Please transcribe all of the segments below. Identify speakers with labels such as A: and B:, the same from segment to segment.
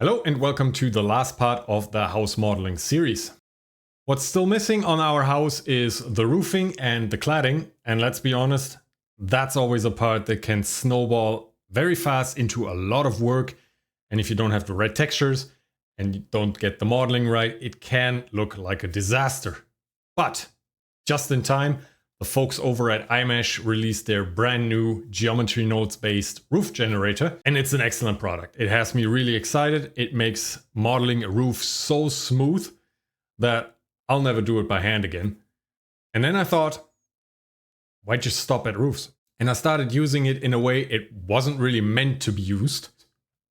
A: Hello and welcome to the last part of the house modeling series. What's still missing on our house is the roofing and the cladding, and let's be honest, that's always a part that can snowball very fast into a lot of work, and if you don't have the right textures and you don't get the modeling right, it can look like a disaster. But just in time, the folks over at Imeshh released their brand new geometry nodes based roof generator, and it's an excellent product. It has me really excited. It makes modeling a roof so smooth that I'll never do it by hand again. And then I thought, why just stop at roofs? And I started using it in a way it wasn't really meant to be used,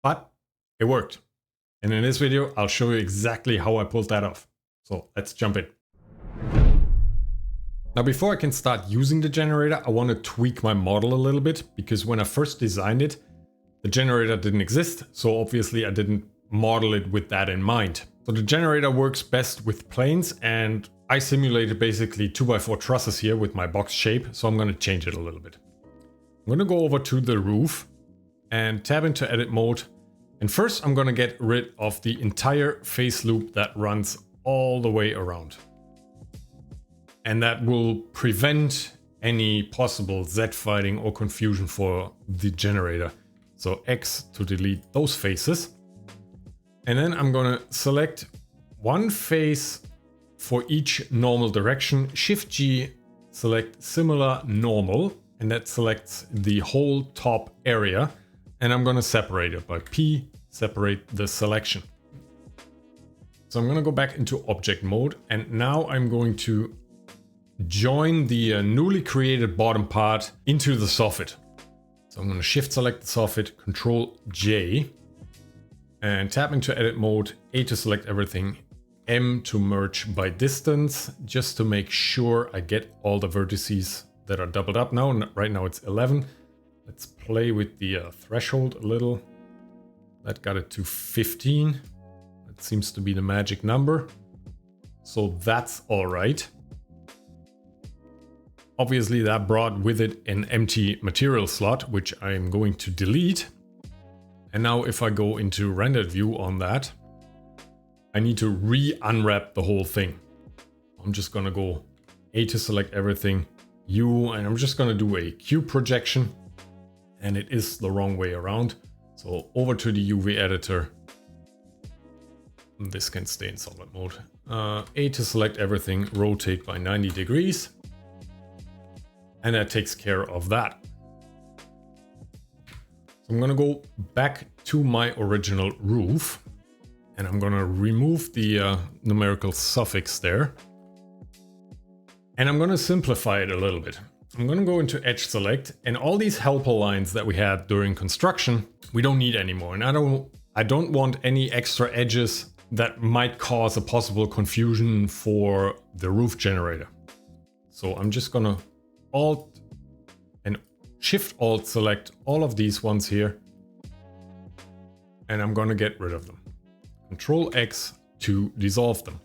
A: but it worked. And in this video, I'll show you exactly how I pulled that off. So let's jump in. Now, before I can start using the generator, I want to tweak my model a little bit, because when I first designed it, the generator didn't exist. So obviously I didn't model it with that in mind. So the generator works best with planes, and I simulated basically 2x4 trusses here with my box shape. So I'm going to change it a little bit. I'm going to go over to the roof and tab into edit mode. And first I'm going to get rid of the entire face loop that runs all the way around. And that will prevent any possible Z fighting or confusion for the generator. So X to delete those faces. And then I'm going to select one face for each normal direction. Shift G, select similar normal, and that selects the whole top area. And I'm going to separate it by P, separate the selection. So I'm going to go back into object mode, and now I'm going to join the newly created bottom part into the soffit. So I'm going to shift select the soffit, Control J, and tap into edit mode, A to select everything, M to merge by distance, just to make sure I get all the vertices that are doubled up now. Right now it's 11. Let's play with the threshold a little. That got it to 15. That seems to be the magic number. So that's all right. Obviously that brought with it an empty material slot, which I'm going to delete. And now if I go into rendered view on that, I need to re-unwrap the whole thing. I'm just gonna go A to select everything, U, and I'm just gonna do a cube projection. And it is the wrong way around. So over to the UV editor. This can stay in solid mode. A to select everything, rotate by 90 degrees. And that takes care of that. So I'm going to go back to my original roof, and I'm going to remove the numerical suffix there. And I'm going to simplify it a little bit. I'm going to go into edge select, and all these helper lines that we had during construction, we don't need anymore. And I don't want any extra edges that might cause a possible confusion for the roof generator. So I'm just going to Alt and Shift Alt select all of these ones here, and I'm going to get rid of them. Control X to dissolve them.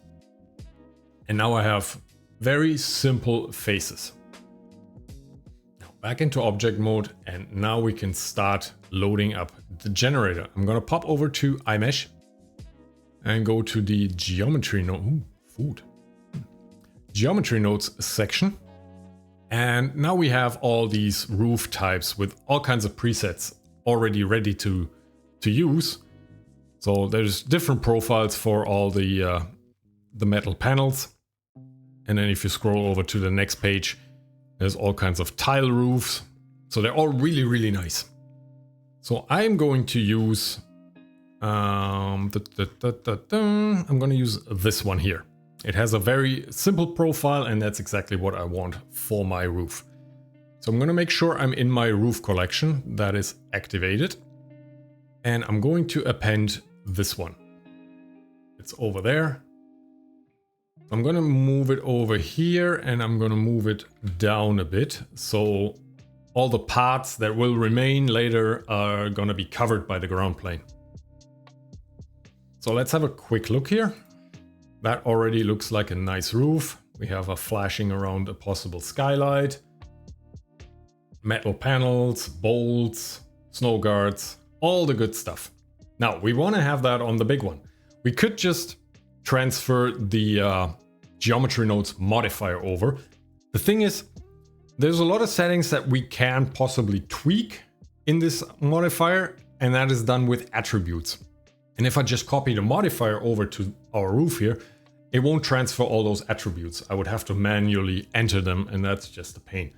A: And now I have very simple faces. Now back into object mode, and now we can start loading up the generator. I'm going to pop over to Imeshh and go to the geometry node. Geometry nodes section. And now we have all these roof types with all kinds of presets already ready to use. So there's different profiles for all the metal panels. And then if you scroll over to the next page, there's all kinds of tile roofs. So they're all really, really nice. So I'm going to use, I'm going to use this one here. It has a very simple profile, and that's exactly what I want for my roof. So I'm going to make sure I'm in my roof collection that is activated. And I'm going to append this one. It's over there. I'm going to move it over here, and I'm going to move it down a bit. So all the parts that will remain later are going to be covered by the ground plane. So let's have a quick look here. That already looks like a nice roof. We have a flashing around a possible skylight, metal panels, bolts, snow guards, all the good stuff. Now we want to have that on the big one. We could just transfer the geometry nodes modifier over. The thing is, there's a lot of settings that we can possibly tweak in this modifier, and that is done with attributes. And if I just copy the modifier over to our roof here, it won't transfer all those attributes. I would have to manually enter them, and that's just a pain.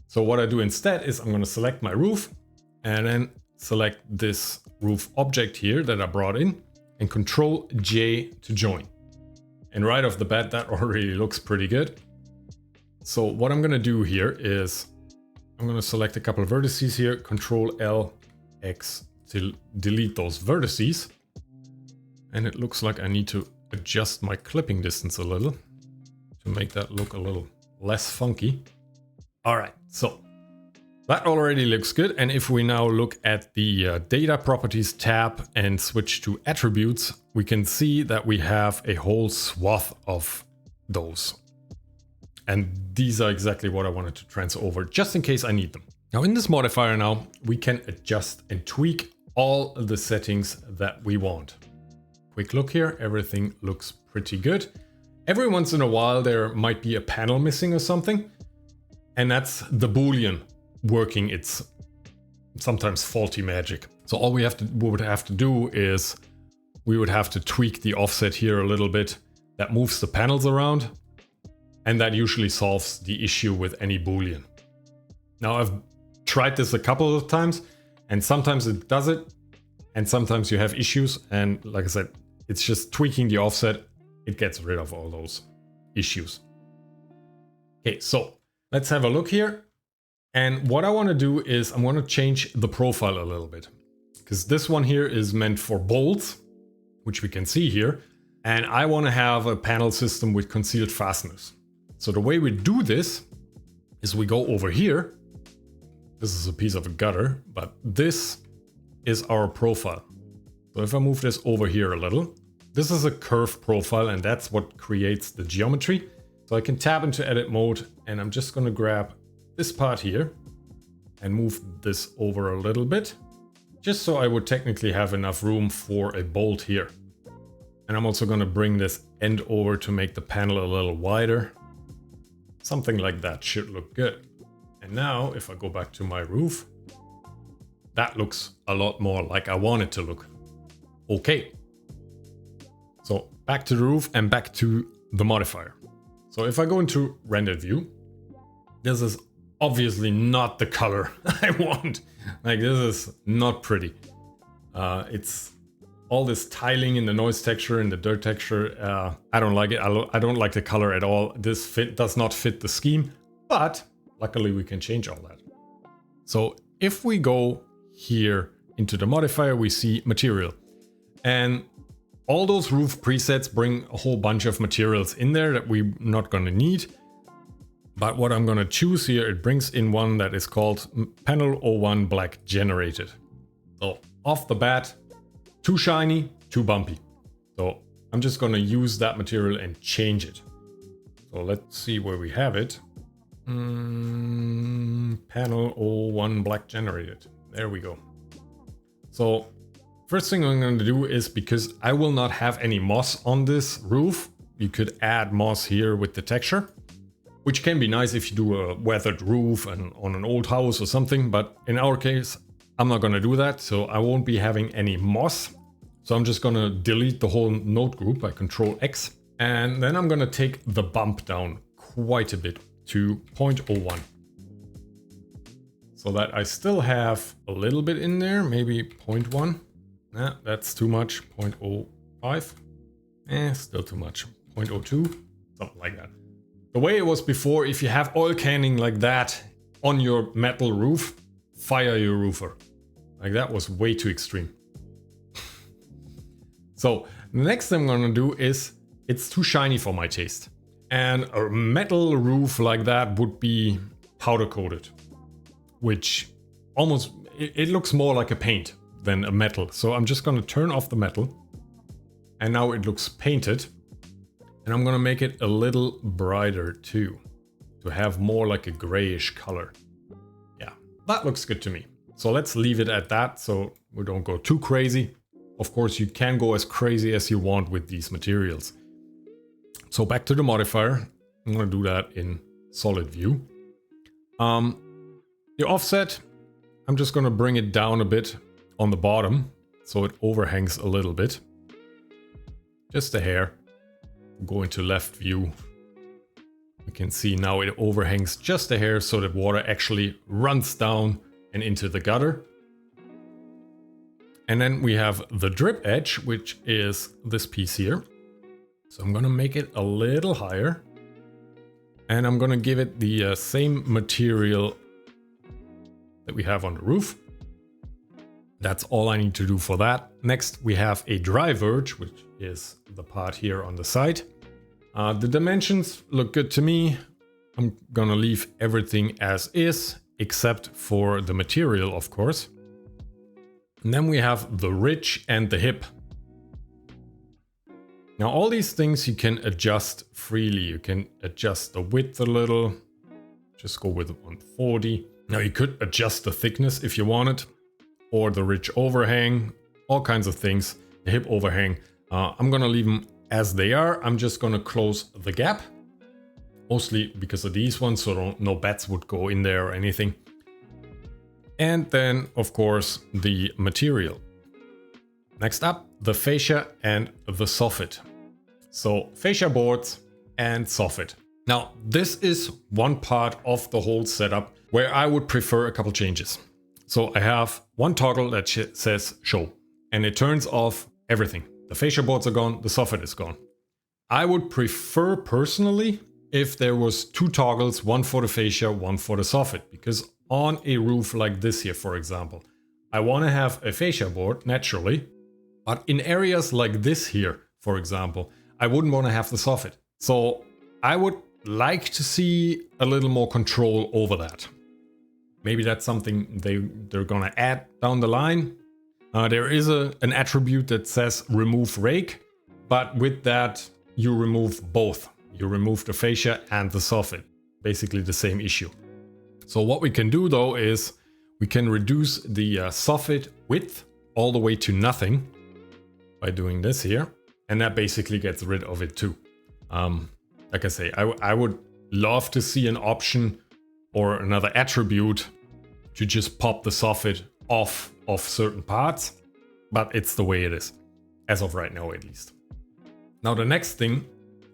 A: So what I do instead is I'm going to select my roof and then select this roof object here that I brought in and Control J to join. And right off the bat, that already looks pretty good. So what I'm going to do here is I'm going to select a couple of vertices here, Control L, X to delete those vertices. And it looks like I need to adjust my clipping distance a little to make that look a little less funky. All right, so that already looks good. And if we now look at the data properties tab and switch to attributes, we can see that we have a whole swath of those. And these are exactly what I wanted to transfer over just in case I need them. Now in this modifier now, we can adjust and tweak all of the settings that we want. Quick look here, everything looks pretty good. Every once in a while there might be a panel missing or something. And that's the Boolean working its sometimes faulty magic. So all we would have to do is we would have to tweak the offset here a little bit. That moves the panels around. And that usually solves the issue with any Boolean. Now I've tried this a couple of times and sometimes it does it and sometimes you have issues, and like I said, it's just tweaking the offset. It gets rid of all those issues. Okay, so let's have a look here. And what I want to do is I'm going to change the profile a little bit, because this one here is meant for bolts, which we can see here. And I want to have a panel system with concealed fasteners. So the way we do this is we go over here. This is a piece of a gutter, but this is our profile. So if I move this over here a little, this is a curve profile and that's what creates the geometry. So I can tab into edit mode and I'm just going to grab this part here and move this over a little bit, just so I would technically have enough room for a bolt here. And I'm also going to bring this end over to make the panel a little wider. Something like that should look good. And now if I go back to my roof, that looks a lot more like I want it to look. Okay. So back to the roof and back to the modifier. So if I go into rendered view, this is obviously not the color I want. Like, this is not pretty. It's all this tiling in the noise texture and the dirt texture. I don't like it. I don't like the color at all. This does not fit the scheme, but luckily we can change all that. So if we go here into the modifier, we see material, and all those roof presets bring a whole bunch of materials in there that we're not going to need. But what I'm going to choose here, it brings in one that is called Panel 01 Black Generated. So off the bat, too shiny, too bumpy. So I'm just going to use that material and change it. So let's see where we have it. Panel 01 Black Generated. There we go. So first thing I'm going to do is, because I will not have any moss on this roof, you could add moss here with the texture, which can be nice if you do a weathered roof and on an old house or something. But in our case, I'm not going to do that. So I won't be having any moss. So I'm just going to delete the whole node group by Control X. And then I'm going to take the bump down quite a bit to 0.01. So that I still have a little bit in there, maybe 0.1. Nah, that's too much. 0.05. Still too much. 0.02. Something like that. The way it was before, if you have oil canning like that on your metal roof, fire your roofer. Like, that was way too extreme. So the next thing I'm gonna do is, it's too shiny for my taste. And a metal roof like that would be powder coated, which almost, it looks more like a paint than a metal. So I'm just gonna turn off the metal. And now it looks painted. And I'm gonna make it a little brighter too, to have more like a grayish color. Yeah, that looks good to me. So let's leave it at that so we don't go too crazy. of course, you can go as crazy as you want with these materials. So back to the modifier. I'm going to do that in solid view. The offset, I'm just going to bring it down a bit on the bottom so it overhangs a little bit. Just a hair. Go into left view. You can see now it overhangs just a hair so that water actually runs down and into the gutter. And then we have the drip edge, which is this piece here. So I'm going to make it a little higher. And I'm going to give it the same material that we have on the roof. That's all I need to do for that. Next, we have a dry verge, which is the part here on the side. The dimensions look good to me. I'm going to leave everything as is, except for the material, of course. And then we have the ridge and the hip. Now all these things you can adjust freely. You can adjust the width a little. Just go with 140. Now you could adjust the thickness if you wanted. Or the ridge overhang. All kinds of things. The hip overhang. I'm gonna leave them as they are. I'm just gonna close the gap. Mostly because of these ones, so no bats would go in there or anything. And then, of course, the material. Next up, the fascia and the soffit. So fascia boards and soffit. Now, this is one part of the whole setup where I would prefer a couple changes. So I have one toggle that says show, and it turns off everything. The fascia boards are gone, the soffit is gone. I would prefer personally if there was two toggles, one for the fascia, one for the soffit, because on a roof like this here, for example, I want to have a fascia board naturally, but in areas like this here, for example, I wouldn't want to have the soffit. So I would like to see a little more control over that. Maybe that's something they're gonna add down the line. There is an attribute that says remove rake, but with that you remove both. You remove the fascia and the soffit. Basically the same issue. So what we can do though is we can reduce the soffit width all the way to nothing by doing this here. And that basically gets rid of it too. Like I say, I would love to see an option or another attribute to just pop the soffit off of certain parts, but it's the way it is, as of right now at least. Now the next thing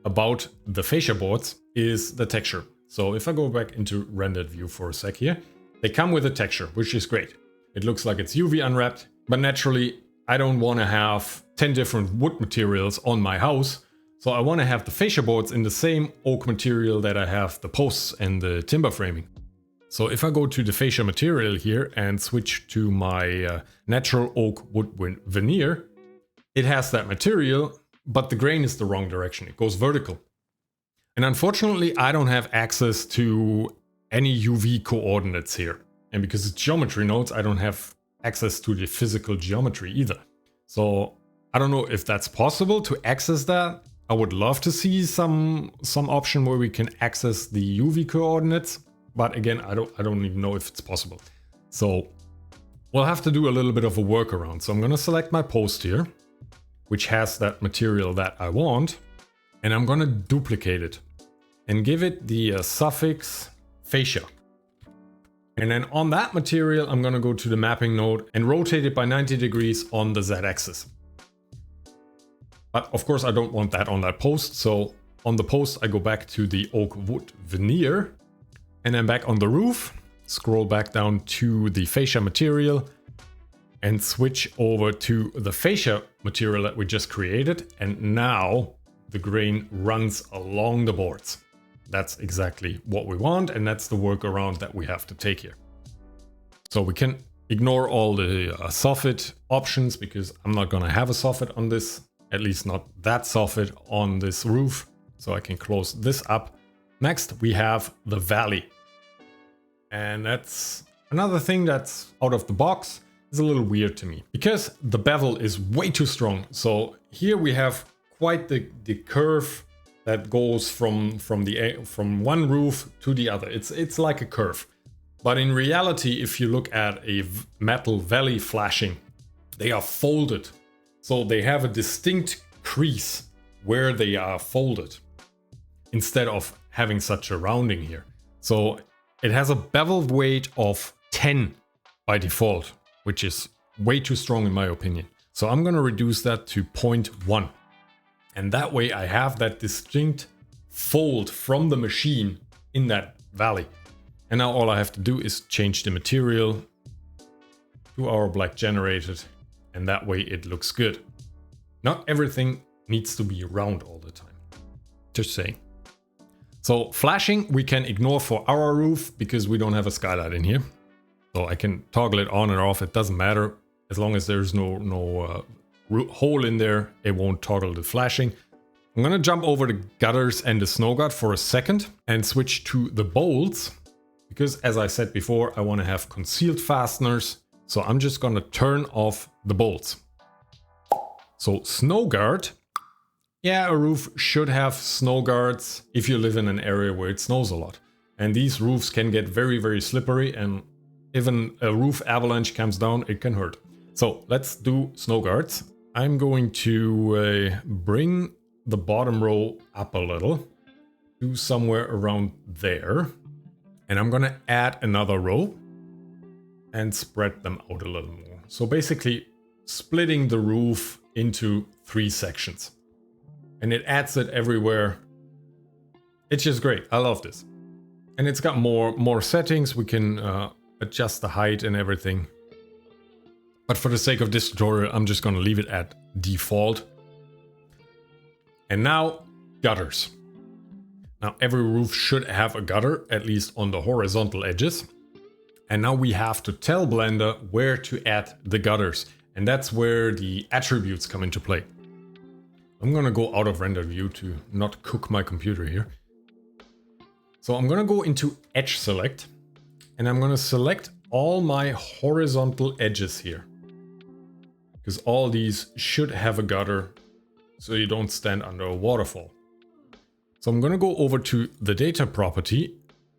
A: about the fascia boards is the texture. So if I go back into rendered view for a sec here, they come with a texture, which is great. It looks like it's UV unwrapped, but naturally I don't want to have 10 different wood materials on my house. So I want to have the fascia boards in the same oak material that I have the posts and the timber framing. So if I go to the fascia material here and switch to my natural oak wood veneer, it has that material, but the grain is the wrong direction. It goes vertical. And unfortunately, I don't have access to any UV coordinates here. And because it's geometry nodes, I don't have access to the physical geometry either. So I don't know if that's possible to access that. I would love to see some option where we can access the UV coordinates. But again, I don't even know if it's possible. So we'll have to do a little bit of a workaround. So I'm going to select my post here, which has that material that I want. And I'm going to duplicate it and give it the suffix fascia. And then on that material, I'm going to go to the mapping node and rotate it by 90 degrees on the Z-axis. But of course, I don't want that on that post. So on the post, I go back to the oak wood veneer. And then back on the roof, scroll back down to the fascia material and switch over to the fascia material that we just created. And now the grain runs along the boards. That's exactly what we want. And that's the workaround that we have to take here. So we can ignore all the soffit options because I'm not going to have a soffit on this, at least not that soffit on this roof. So I can close this up. Next, we have the valley. And that's another thing that's out of the box. Is a little weird to me because the bevel is way too strong. So here we have quite the curve that goes from one roof to the other. It's like a curve. But in reality, if you look at a metal valley flashing, they are folded So they have a distinct crease where they are folded instead of having such a rounding here. So it has a bevel weight of 10 by default, which is way too strong in my opinion. So I'm going to reduce that to 0.1. And that way I have that distinct fold from the machine in that valley. And now all I have to do is change the material to our black generated, and that way it looks good. Not everything needs to be round all the time. Just saying. So flashing we can ignore for our roof because we don't have a skylight in here. So I can toggle it on and off, it doesn't matter. As long as there's no hole in there, it won't toggle the flashing. I'm gonna jump over the gutters and the snow guard for a second and switch to the bolts. Because as I said before, I wanna have concealed fasteners. So I'm just gonna turn off the bolts. So snow guard. Yeah, a roof should have snow guards if you live in an area where it snows a lot. And these roofs can get very, very slippery, and even a roof avalanche comes down, it can hurt. So let's do snow guards. I'm going to bring the bottom row up a little to somewhere around there. And I'm gonna add another row and spread them out a little more. So basically splitting the roof into 3 sections. And it adds it everywhere. It's just great. I love this. And it's got more settings. We can adjust the height and everything. But for the sake of this tutorial, I'm just going to leave it at default. And now gutters. Now every roof should have a gutter, at least on the horizontal edges. And now we have to tell Blender where to add the gutters. And that's where the attributes come into play. I'm gonna go out of render view to not cook my computer here. So I'm gonna go into edge select and I'm gonna select all my horizontal edges here. Because all these should have a gutter so you don't stand under a waterfall. So I'm gonna go over to the data property,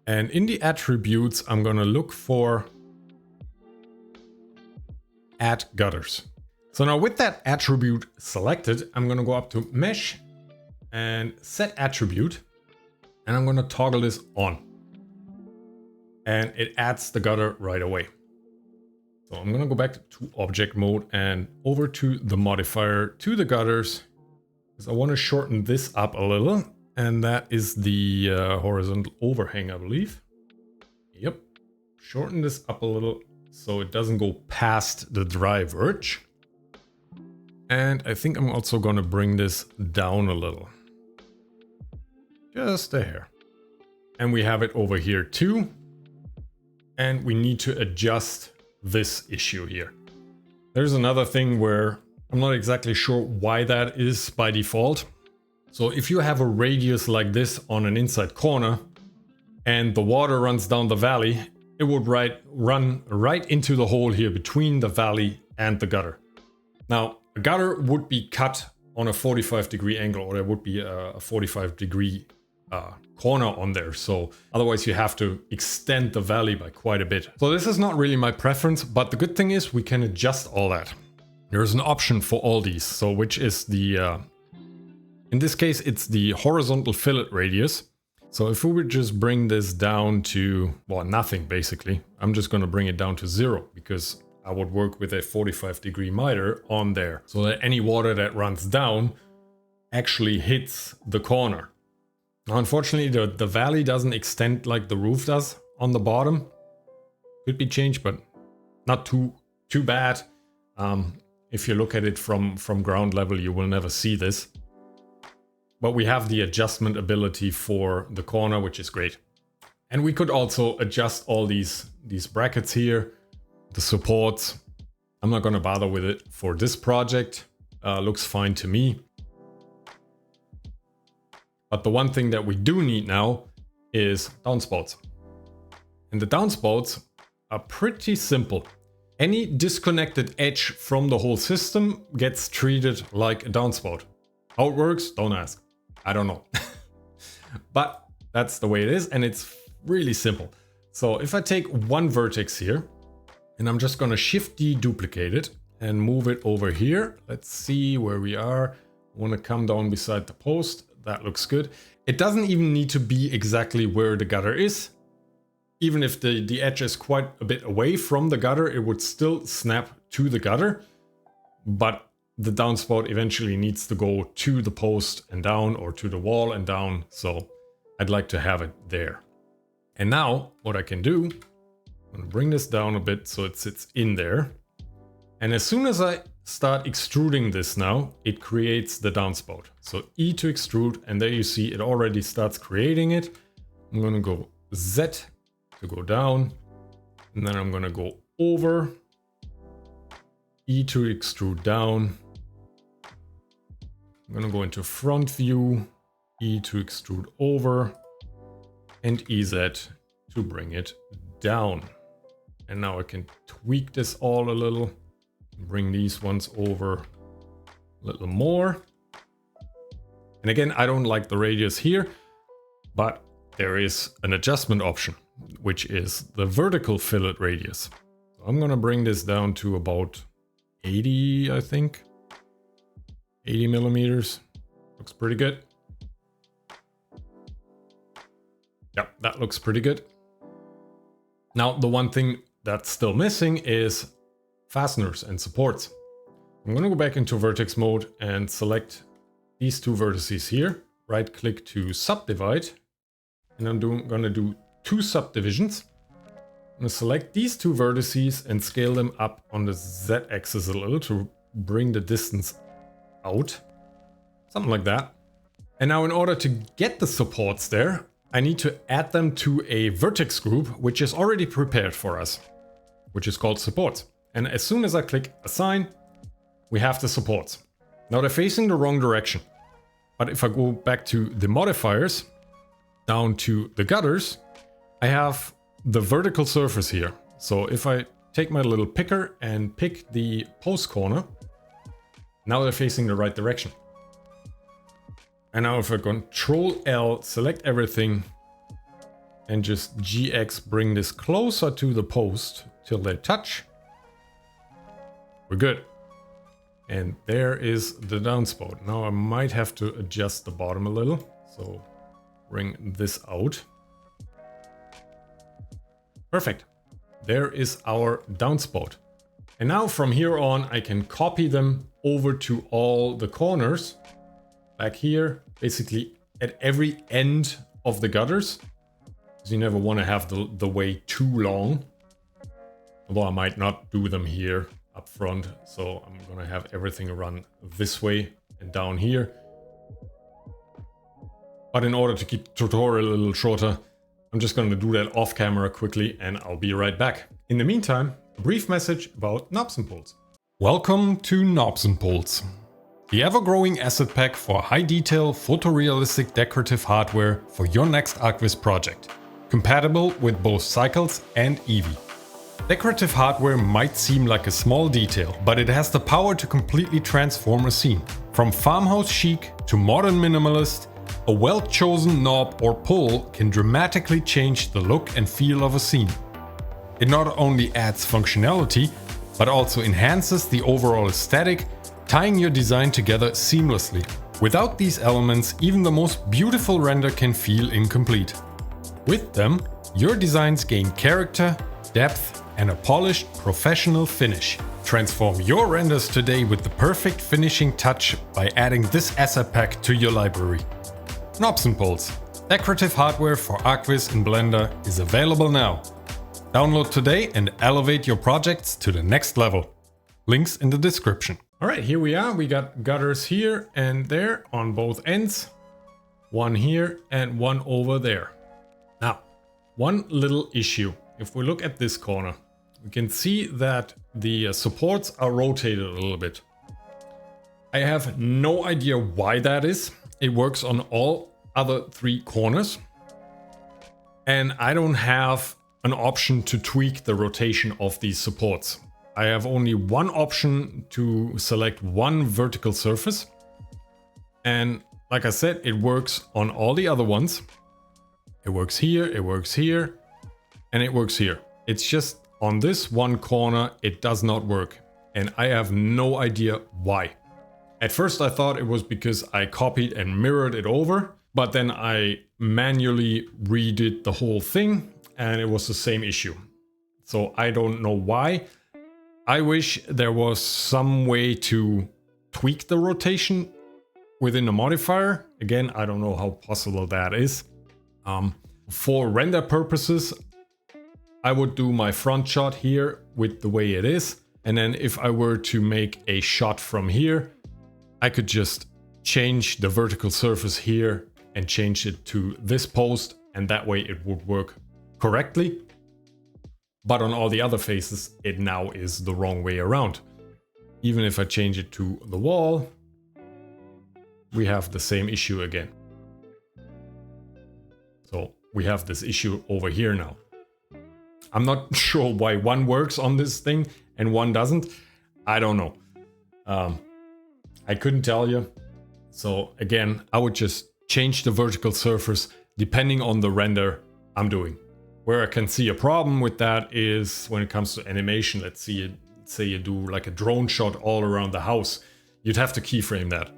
A: and in the attributes I'm gonna look for add gutters. So now with that attribute selected, I'm gonna go up to mesh and set attribute, and I'm gonna toggle this on. And it adds the gutter right away. So I'm gonna go back to object mode and over to the modifier to the gutters, because I wanna shorten this up a little. And that is the horizontal overhang, I believe. Yep. Shorten this up a little so it doesn't go past the dry verge. And I think I'm also going to bring this down a little. Just a hair. And we have it over here too. And we need to adjust this issue here. There's another thing where I'm not exactly sure why that is by default. So if you have a radius like this on an inside corner and the water runs down the valley, it would run right into the hole here between the valley and the gutter. Now, a gutter would be cut on a 45-degree angle, or there would be a 45-degree corner on there. So otherwise you have to extend the valley by quite a bit. So this is not really my preference, but the good thing is we can adjust all that. There's an option for all these, so which is the... in this case, it's the horizontal fillet radius. So if we would just bring this down to, well, nothing basically. I'm just going to bring it down to 0 because I would work with a 45-degree miter on there so that any water that runs down actually hits the corner. Now, unfortunately, the valley doesn't extend like the roof does on the bottom. Could be changed, but not too bad. If you look at it from ground level, you will never see this. But we have the adjustment ability for the corner, which is great. And we could also adjust all these brackets here, the supports. I'm not going to bother with it for this project. Looks fine to me. But the one thing that we do need now is downspouts. And the downspouts are pretty simple. Any disconnected edge from the whole system gets treated like a downspout. How it works, don't ask. I don't know. But that's the way it is, and it's really simple. So if I take one vertex here, and I'm just gonna shift deduplicate it, and move it over here. Let's see where we are. I want to come down beside the post. That looks good. It doesn't even need to be exactly where the gutter is. Even if the edge is quite a bit away from the gutter, it would still snap to the gutter. But the downspout eventually needs to go to the post and down, or to the wall and down. So I'd like to have it there. And now what I can do, I'm going to bring this down a bit so it sits in there. And as soon as I start extruding this now, it creates the downspout. So E to extrude, and there you see it already starts creating it. I'm going to go Z to go down, and then I'm going to go over, E to extrude down. I'm going to go into front view, E to extrude over, and EZ to bring it down. And now I can tweak this all a little, bring these ones over a little more. And again, I don't like the radius here, but there is an adjustment option, which is the vertical fillet radius. So I'm going to bring this down to about 80, I think. 80 millimeters. Looks pretty good. Yep, that looks pretty good. Now, the one thing that's still missing is fasteners and supports. I'm going to go back into vertex mode and select these two vertices here. Right click to subdivide. And I'm going to do two subdivisions. I'm going to select these two vertices and scale them up on the Z-axis a little to bring the distance out. Something like that. And now in order to get the supports there, I need to add them to a vertex group, which is already prepared for us, which is called supports. And as soon as I click assign, we have the supports. Now they're facing the wrong direction. But if I go back to the modifiers, down to the gutters, I have the vertical surface here. So if I take my little picker and pick the post corner, now they're facing the right direction. And now if I Control L, select everything, and just GX bring this closer to the post till they touch, we're good. And there is the downspout. Now I might have to adjust the bottom a little. So bring this out. Perfect. There is our downspout. And now from here on, I can copy them over to all the corners. Back here, basically at every end of the gutters. Because you never want to have the way too long. Although I might not do them here up front. So I'm going to have everything run this way and down here. But in order to keep the tutorial a little shorter, I'm just going to do that off camera quickly and I'll be right back. In the meantime, a brief message about knobs and poles. Welcome to Knobs and Poles, the ever-growing asset pack for high-detail, photorealistic decorative hardware for your next ArchViz project. Compatible with both Cycles and Eevee. Decorative hardware might seem like a small detail, but it has the power to completely transform a scene. From farmhouse chic to modern minimalist, a well-chosen knob or pole can dramatically change the look and feel of a scene. It not only adds functionality, but also enhances the overall aesthetic, tying your design together seamlessly. Without these elements, even the most beautiful render can feel incomplete. With them, your designs gain character, depth, and a polished, professional finish. Transform your renders today with the perfect finishing touch by adding this asset pack to your library. Knobs and Poles, decorative hardware for ArchViz and Blender, is available now. Download today and elevate your projects to the next level. Links in the description. All right, here we are. We got gutters here and there on both ends. One here and one over there. Now, one little issue. If we look at this corner, we can see that the supports are rotated a little bit. I have no idea why that is. It works on all other three corners. And I don't have an option to tweak the rotation of these supports. I have only one option to select one vertical surface. And like I said, it works on all the other ones. It works here, it works here, and it works here. It's just on this one corner, it does not work. and I have no idea why. At first I thought it was because I copied and mirrored it over, but then I manually redid the whole thing and it was the same issue. So I don't know why. I wish there was some way to tweak the rotation within the modifier. Again, I don't know how possible that is. For render purposes, I would do my front shot here with the way it is. And then if I were to make a shot from here, I could just change the vertical surface here and change it to this post, and that way it would work correctly. But on all the other faces, it now is the wrong way around. Even if I change it to the wall, we have the same issue again. So we have this issue over here now. I'm not sure why one works on this thing and one doesn't. I don't know. I couldn't tell you. So again, I would just change the vertical surface depending on the render I'm doing. Where I can see a problem with that is when it comes to animation. Let's see, say you do like a drone shot all around the house. You'd have to keyframe that.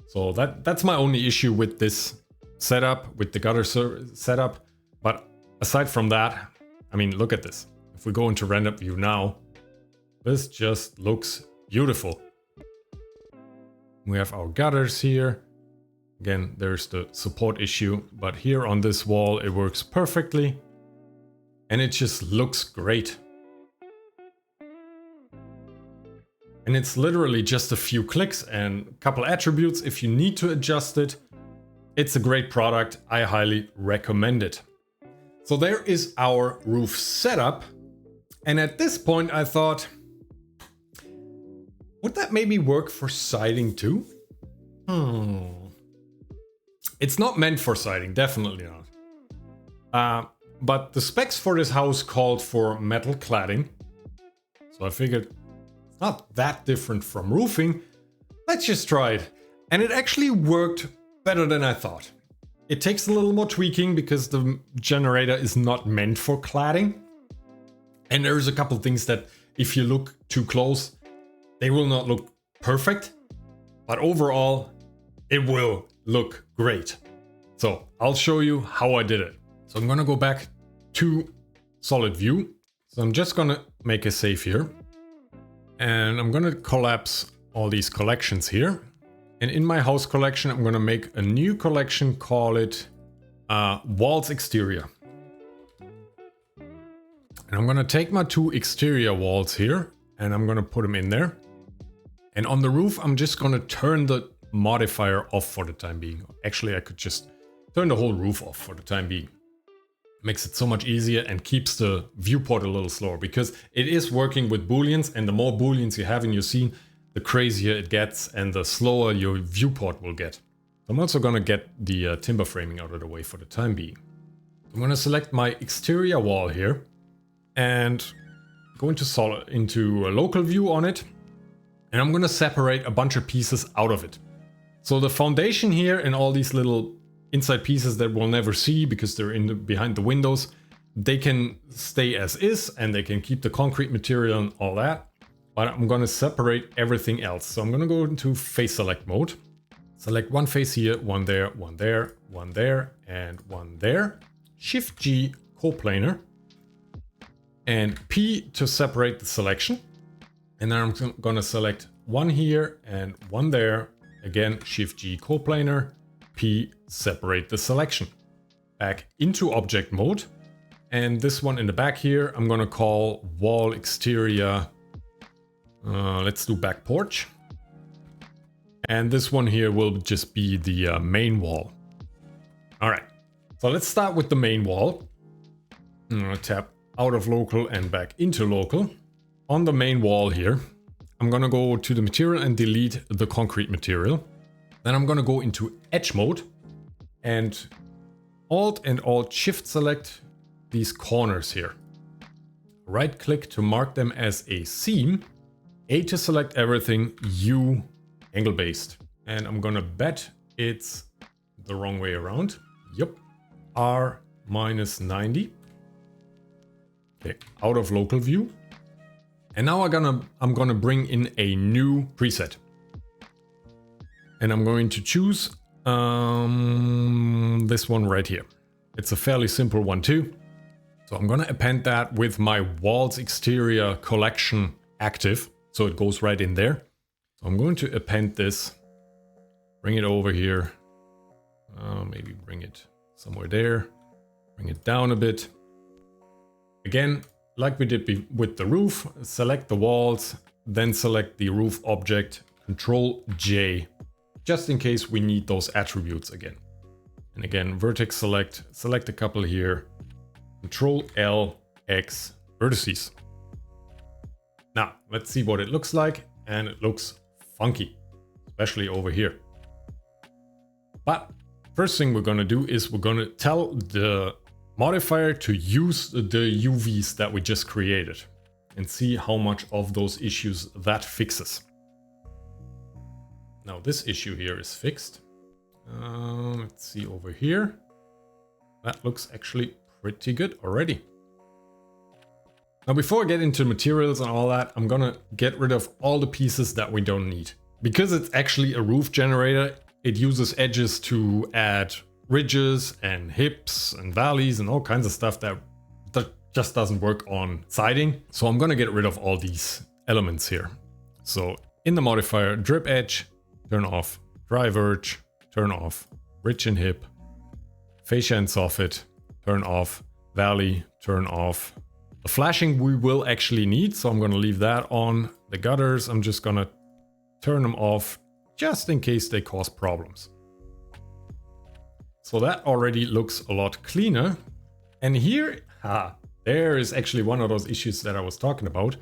A: So that's my only issue with this setup, with the gutter setup. But aside from that, I mean, look at this. If we go into render view now, this just looks beautiful. We have our gutters here. Again, there's the support issue, but here on this wall, it works perfectly. And it just looks great. And it's literally just a few clicks and a couple attributes. If you need to adjust it, it's a great product. I highly recommend it. So there is our roof setup. And at this point, I thought, would that maybe work for siding too? It's not meant for siding, definitely not. But the specs for this house called for metal cladding. So I figured it's not that different from roofing. Let's just try it. And it actually worked better than I thought. It takes a little more tweaking because the generator is not meant for cladding. And there's a couple things that if you look too close, they will not look perfect. But overall, it will look great. So I'll show you how I did it. So I'm gonna go back to solid view. So I'm just gonna make a save here. And I'm gonna collapse all these collections here. And in my house collection, I'm gonna make a new collection, call it Walls Exterior. And I'm gonna take my two exterior walls here and I'm gonna put them in there. And on the roof, I'm just gonna turn the modifier off for the time being. Actually, I could just turn the whole roof off for the time being. Makes it so much easier and keeps the viewport a little slower because it is working with booleans, and the more booleans you have in your scene, the crazier it gets and the slower your viewport will get. I'm also gonna get the timber framing out of the way for the time being. I'm gonna select my exterior wall here and go into a local view on it. And I'm gonna separate a bunch of pieces out of it. So the foundation here and all these little inside pieces that we'll never see because they're behind the windows, they can stay as is and they can keep the concrete material and all that. But I'm gonna separate everything else. So I'm gonna go into face select mode. Select one face here, one there, one there, one there, and one there. Shift G coplanar. And P to separate the selection. And then I'm gonna select one here and one there. Again, Shift G coplanar, P, separate the selection. Back into object mode. And this one in the back here, I'm gonna call wall exterior. Let's do back porch. And this one here will just be the main wall. All right, so let's start with the main wall. I'm gonna tap out of local and back into local. On the main wall here, I'm gonna go to the material and delete the concrete material. Then I'm gonna go into edge mode and Alt and Alt Shift select these corners here. Right click to mark them as a seam. A to select everything, U angle based. And I'm gonna bet it's the wrong way around. Yep, R minus 90. Okay, out of local view. And now I'm gonna bring in a new preset. And I'm going to choose this one right here. It's a fairly simple one too. So I'm gonna append that with my walls exterior collection active. So it goes right in there. So I'm going to append this, bring it over here. Maybe bring it somewhere there. Bring it down a bit. Again, like we did with the roof, select the walls, then select the roof object, Control J, just in case we need those attributes again. And again, vertex select a couple here, Control L, X, vertices. Now, let's see what it looks like, and it looks funky, especially over here. But first thing we're gonna do is we're gonna tell the modifier to use the UVs that we just created and see how much of those issues that fixes. Now this issue here is fixed. Let's see over here. That looks actually pretty good already. Now before I get into materials and all that, I'm gonna get rid of all the pieces that we don't need. Because it's actually a roof generator, it uses edges to add ridges and hips and valleys and all kinds of stuff that just doesn't work on siding. So I'm gonna get rid of all these elements here. So in the modifier, drip edge, turn off, dry verge, turn off, ridge and hip, fascia and soffit, turn off, valley, turn off. The flashing we will actually need, so I'm gonna leave that on. The gutters, I'm just gonna turn them off just in case they cause problems. So that already looks a lot cleaner. And here, there is actually one of those issues that I was talking about,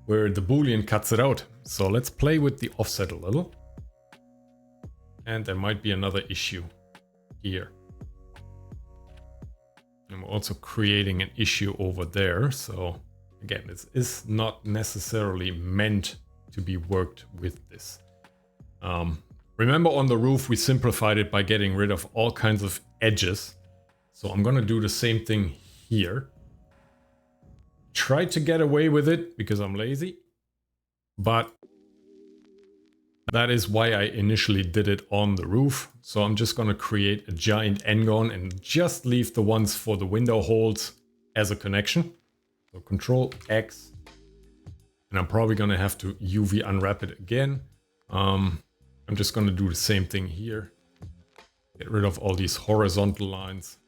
A: where the Boolean cuts it out. So let's play with the offset a little. And there might be another issue here. And we're also creating an issue over there. So again, this is not necessarily meant to be worked with this. Remember on the roof, we simplified it by getting rid of all kinds of edges. So I'm gonna do the same thing here. Try to get away with it because I'm lazy, but that is why I initially did it on the roof. So I'm just gonna create a giant n-gon and just leave the ones for the window holes as a connection. So Control X, and I'm probably gonna have to UV unwrap it again. I'm just going to do the same thing here. Get rid of all these horizontal lines.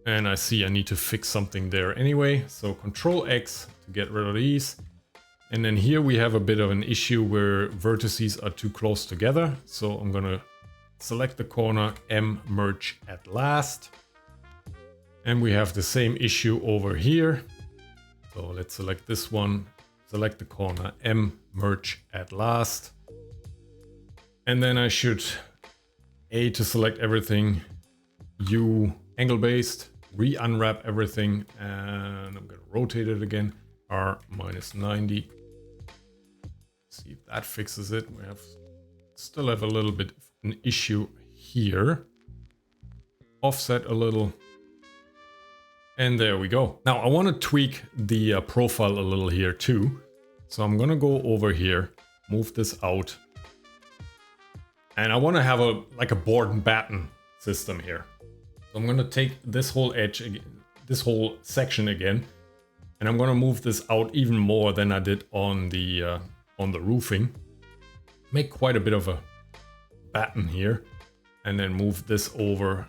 A: And I see I need to fix something there anyway. So Control X to get rid of these. And then here we have a bit of an issue where vertices are too close together. So I'm going to select the corner, M merge at last. And we have the same issue over here. So let's select this one. Select the corner, M merge at last. And then I should A to select everything, U angle based, re-unwrap everything, and I'm gonna rotate it again, R -90. See if that fixes it. We still have a little bit of an issue here. Offset a little. And there we go. Now I want to tweak the profile a little here too. So I'm going to go over here, move this out. And I want to have like a board and batten system here. So I'm going to take this whole edge, this whole section again, and I'm going to move this out even more than I did on the roofing. Make quite a bit of a batten here, and then move this over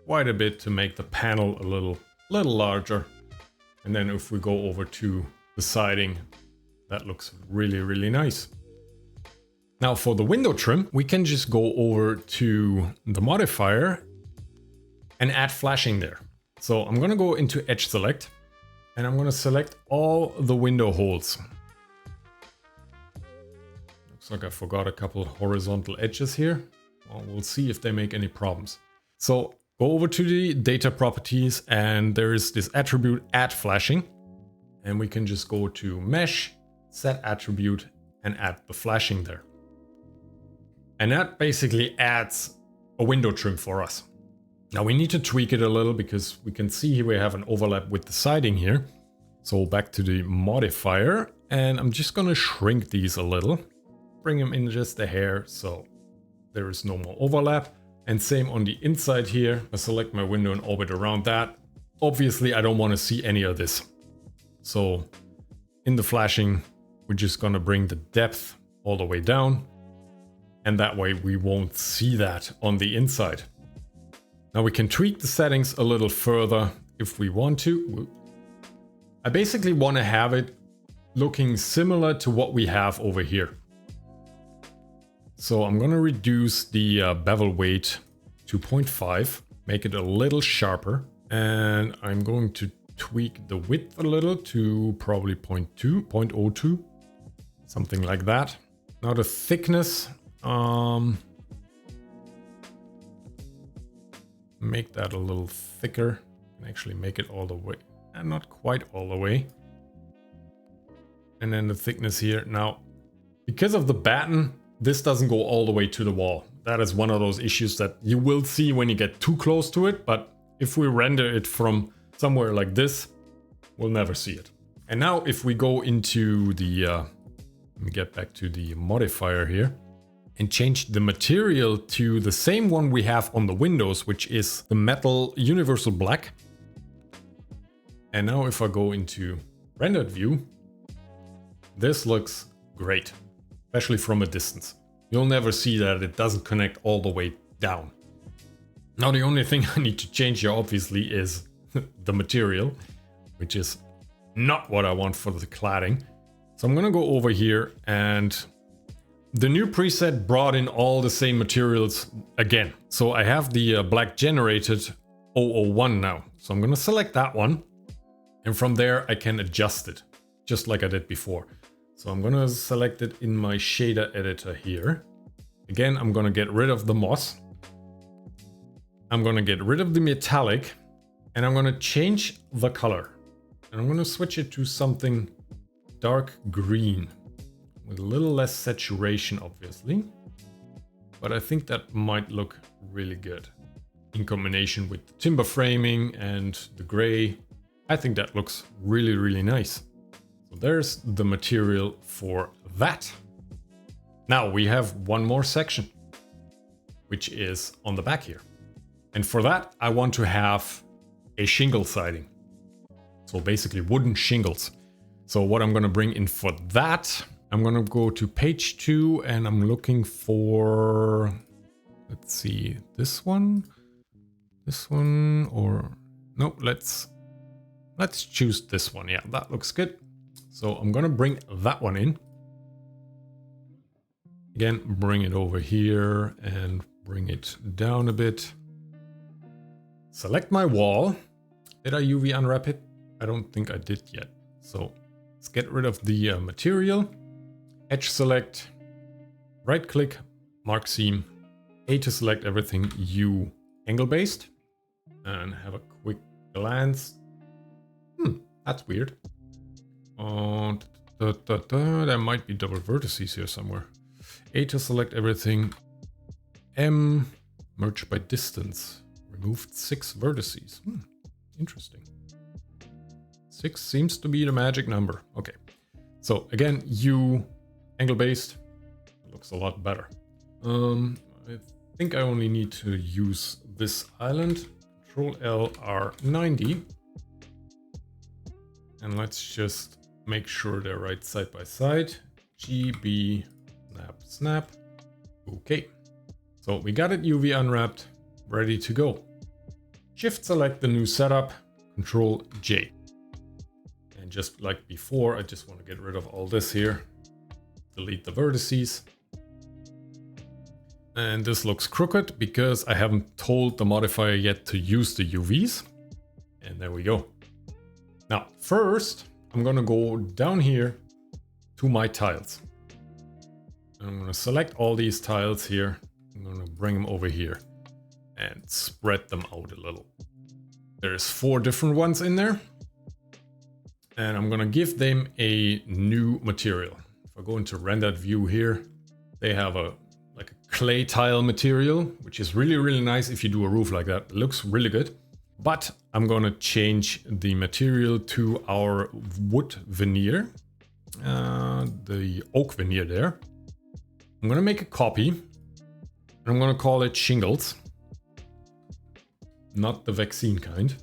A: quite a bit to make the panel a little larger. And then if we go over to the siding, that looks really, really nice. Now for the window trim, we can just go over to the modifier and add flashing there. So I'm gonna go into edge select and I'm gonna select all the window holes. Looks like I forgot a couple horizontal edges here. Well, we'll see if they make any problems. So go over to the data properties and there is this attribute add flashing. And we can just go to mesh, set attribute and add the flashing there. And that basically adds a window trim for us. Now we need to tweak it a little because we can see here we have an overlap with the siding here. So back to the modifier, and I'm just gonna shrink these a little, bring them in just a hair so there is no more overlap. And same on the inside here. I select my window and orbit around that. Obviously I don't want to see any of this. So in the flashing, we're just gonna bring the depth all the way down. And that way we won't see that on the inside. Now we can tweak the settings a little further if we want to. I basically want to have it looking similar to what we have over here. So I'm going to reduce the bevel weight to 0.5, make it a little sharper. And I'm going to tweak the width a little to probably 0.02, something like that. Now the thickness, make that a little thicker and actually make it all the way, and not quite all the way. And then the thickness here. Now, because of the batten, this doesn't go all the way to the wall. That is one of those issues that you will see when you get too close to it. But if we render it from somewhere like this, we'll never see it. And now if we go into the, let me get back to the modifier here and change the material to the same one we have on the windows, which is the metal universal black. And now if I go into rendered view, this looks great, especially from a distance. You'll never see that it doesn't connect all the way down. Now the only thing I need to change here obviously is the material, which is not what I want for the cladding. So I'm gonna go over here, and the new preset brought in all the same materials again. So I have the black generated 001 now. So I'm gonna select that one. And from there I can adjust it, just like I did before. So I'm gonna select it in my shader editor here. Again, I'm gonna get rid of the moss. I'm gonna get rid of the metallic, and I'm gonna change the color. And I'm gonna switch it to something dark green with a little less saturation, obviously. But I think that might look really good in combination with the timber framing and the gray. I think that looks really, really nice. So there's the material for that. Now we have one more section, which is on the back here. And for that, I want to have a shingle siding. So basically wooden shingles. So what I'm gonna bring in for that, I'm gonna go to page 2 and I'm looking for, let's see, this one, or no, let's choose this one. Yeah, that looks good. So I'm gonna bring that one in. Again, bring it over here and bring it down a bit. Select my wall. Did I UV unwrap it? I don't think I did yet. So let's get rid of the material. Edge select, right click, mark seam, A to select everything, U angle based, and have a quick glance. That's weird. There might be double vertices here somewhere. A to select everything, M, merge by distance, removed 6 vertices. Interesting. 6 seems to be the magic number. Okay, so again, U angle based looks a lot better. I think I only need to use this island. Control L R90. And let's just make sure they're right side by side. GB, snap, snap. Okay. So we got it UV unwrapped, ready to go. Shift select the new setup, Control J. And just like before, I just want to get rid of all this here. Delete the vertices. And this looks crooked because I haven't told the modifier yet to use the UVs. And there we go. Now, first, I'm gonna go down here to my tiles. I'm gonna select all these tiles here. I'm gonna bring them over here and spread them out a little. There's 4 different ones in there. And I'm gonna give them a new material. If I go into rendered view here, they have a clay tile material, which is really, really nice if you do a roof like that. It looks really good. But I'm gonna change the material to our wood veneer, the oak veneer there. I'm gonna make a copy and I'm gonna call it shingles, not the vaccine kind.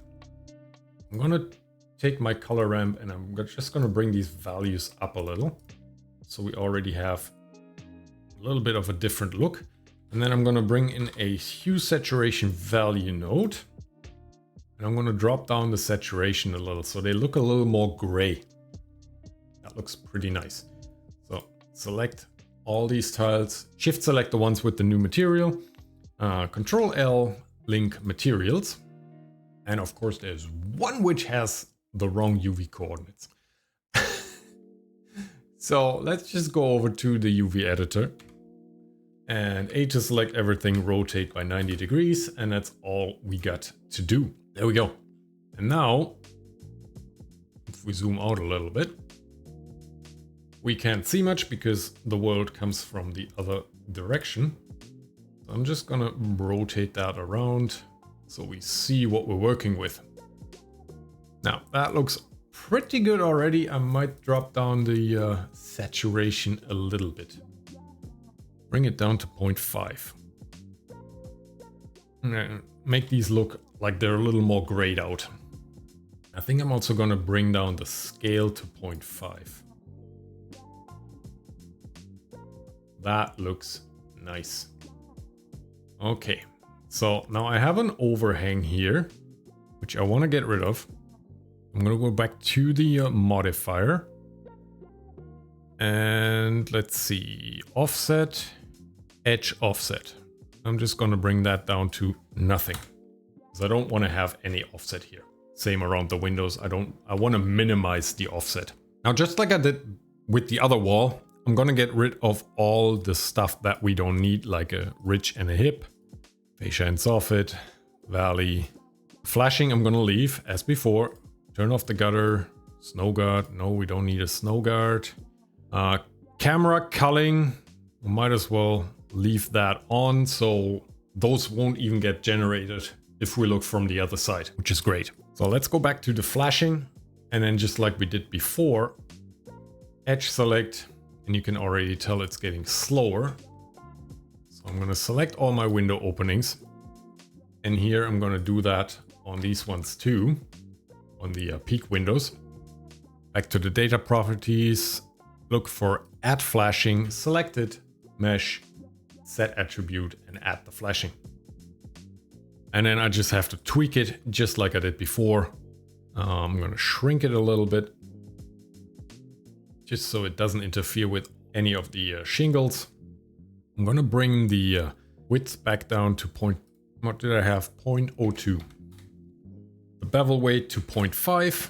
A: I'm gonna take my color ramp and I'm just gonna bring these values up a little. So we already have a little bit of a different look. And then I'm gonna bring in a hue saturation value node. And I'm gonna drop down the saturation a little so they look a little more gray. That looks pretty nice. So select all these tiles, shift select the ones with the new material, Control L, link materials. And of course there's one which has the wrong UV coordinates. So let's just go over to the UV editor and A to select everything, rotate by 90 degrees. And that's all we got to do. There we go. And now, if we zoom out a little bit, we can't see much because the world comes from the other direction. So I'm just gonna rotate that around so we see what we're working with. Now that looks pretty good already. I might drop down the saturation a little bit. Bring it down to 0.5. Make these look like they're a little more grayed out. I think I'm also gonna bring down the scale to 0.5. That looks nice. Okay, so now I have an overhang here, which I wanna get rid of. I'm gonna go back to the modifier. And let's see, offset, edge offset. I'm just gonna bring that down to nothing, because I don't want to have any offset here. Same around the windows. I want to minimize the offset. Now, just like I did with the other wall, I'm gonna get rid of all the stuff that we don't need, like a ridge and a hip, fascia and soffit, valley. Flashing I'm gonna leave as before. Turn off the gutter, snow guard. No, we don't need a snow guard. Camera culling, we might as well leave that on, so those won't even get generated if we look from the other side, which is great. So let's go back to the flashing, and then just like we did before, edge select, and you can already tell it's getting slower. So I'm gonna select all my window openings, and here I'm gonna do that on these ones too, on the peak windows. Back to the data properties, look for add flashing, select it, mesh, set attribute, and add the flashing. And then I just have to tweak it just like I did before. I'm gonna shrink it a little bit, just so it doesn't interfere with any of the shingles. I'm gonna bring the width back down to what did I have? 0.02. The bevel weight to 0.5.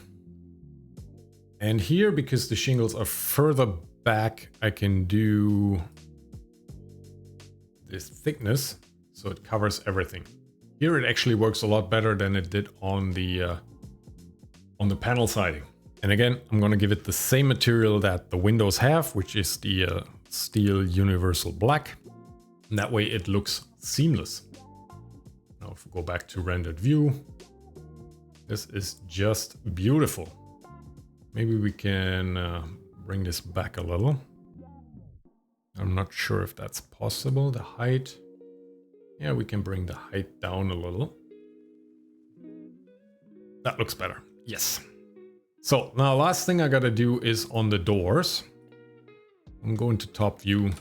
A: And here, because the shingles are further back, I can do this thickness so it covers everything. Here it actually works a lot better than it did on the panel siding. And again, I'm gonna give it the same material that the windows have, which is the steel universal black. And that way it looks seamless. Now if we go back to rendered view, this is just beautiful. Maybe we can bring this back a little. I'm not sure if that's possible. The height. Yeah, we can bring the height down a little. That looks better. Yes. So now last thing I gotta do is on the doors. I'm going to top view.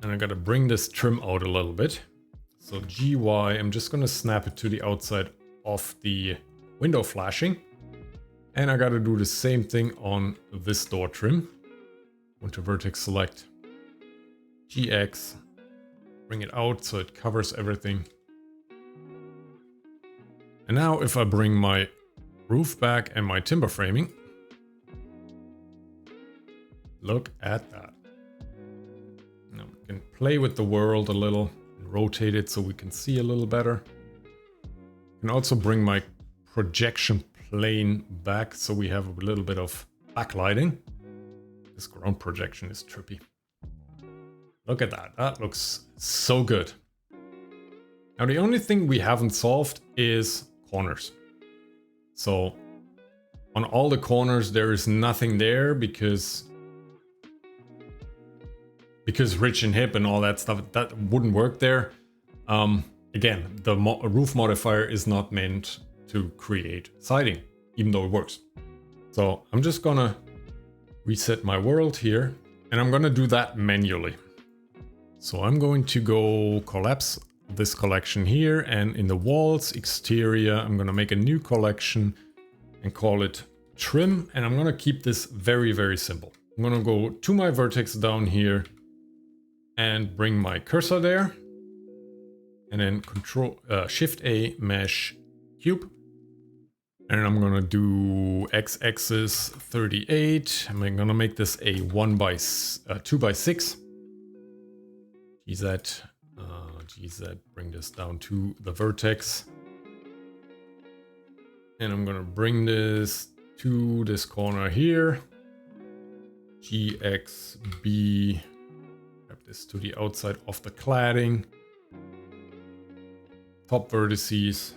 A: And I gotta bring this trim out a little bit. So GY, I'm just gonna snap it to the outside of the window flashing. And I gotta do the same thing on this door trim. Go to vertex select, GX, bring it out so it covers everything. And now if I bring my roof back and my timber framing, look at that. Now we can play with the world a little and rotate it so we can see a little better. I can also bring my projection plane back so we have a little bit of backlighting. This ground projection is trippy. Look at that. That looks so good. Now the only thing we haven't solved is corners. So on all the corners there is nothing there because ridge and hip and all that stuff, that wouldn't work there. Again, the roof modifier is not meant to create siding, even though it works. So I'm just gonna reset my world here, and I'm gonna do that manually. So I'm going to go collapse this collection here, and in the walls exterior, I'm gonna make a new collection and call it trim. And I'm gonna keep this very, very simple. I'm gonna go to my vertex down here and bring my cursor there. And then Shift A, mesh cube. And I'm gonna do x-axis 38. I'm gonna make this a 2x6. GZ, bring this down to the vertex. And I'm gonna bring this to this corner here. GXB, grab this to the outside of the cladding. Top vertices,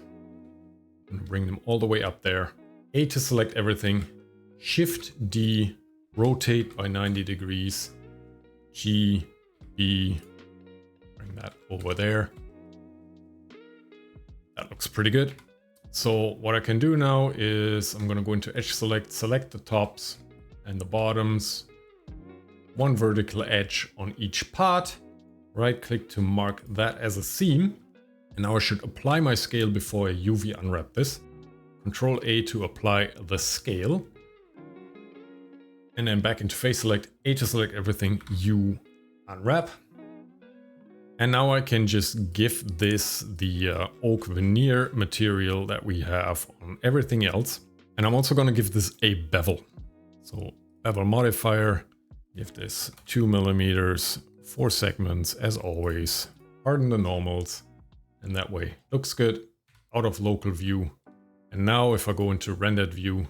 A: and bring them all the way up there. A to select everything. Shift D, rotate by 90 degrees. G, B, bring that over there. That looks pretty good. So what I can do now is I'm gonna go into edge select, select the tops and the bottoms. One vertical edge on each part. Right click to mark that as a seam. And now I should apply my scale before I UV unwrap this. Control A to apply the scale. And then back into face select, A to select everything, U unwrap. And now I can just give this the oak veneer material that we have on everything else. And I'm also going to give this a bevel. So bevel modifier, give this 2 millimeters, 4 segments as always, harden the normals. And that way, looks good, out of local view. And now if I go into rendered view,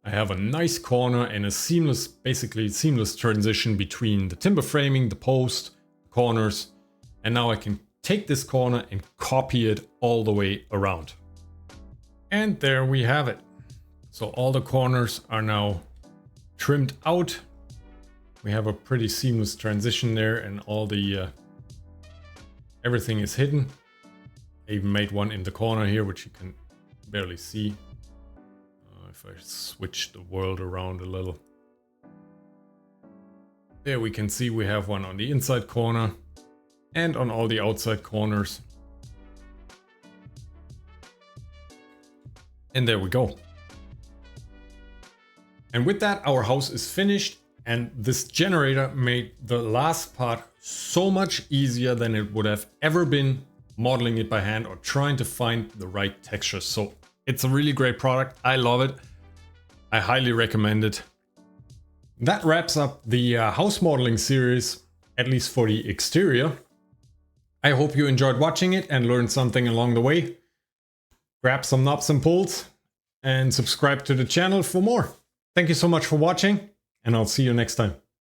A: I have a nice corner and a seamless, basically seamless transition between the timber framing, the post, the corners. And now I can take this corner and copy it all the way around. And there we have it. So all the corners are now trimmed out. We have a pretty seamless transition there, and all the everything is hidden. I even made one in the corner here, which you can barely see. If I switch the world around a little. There we can see we have one on the inside corner and on all the outside corners. And there we go. And with that, our house is finished. And this generator made the last part so much easier than it would have ever been modeling it by hand or trying to find the right texture. So it's a really great product. I love it. I highly recommend it. That wraps up the house modeling series, at least for the exterior. I hope you enjoyed watching it and learned something along the way. Grab some knobs and pulls and subscribe to the channel for more. Thank you so much for watching, and I'll see you next time.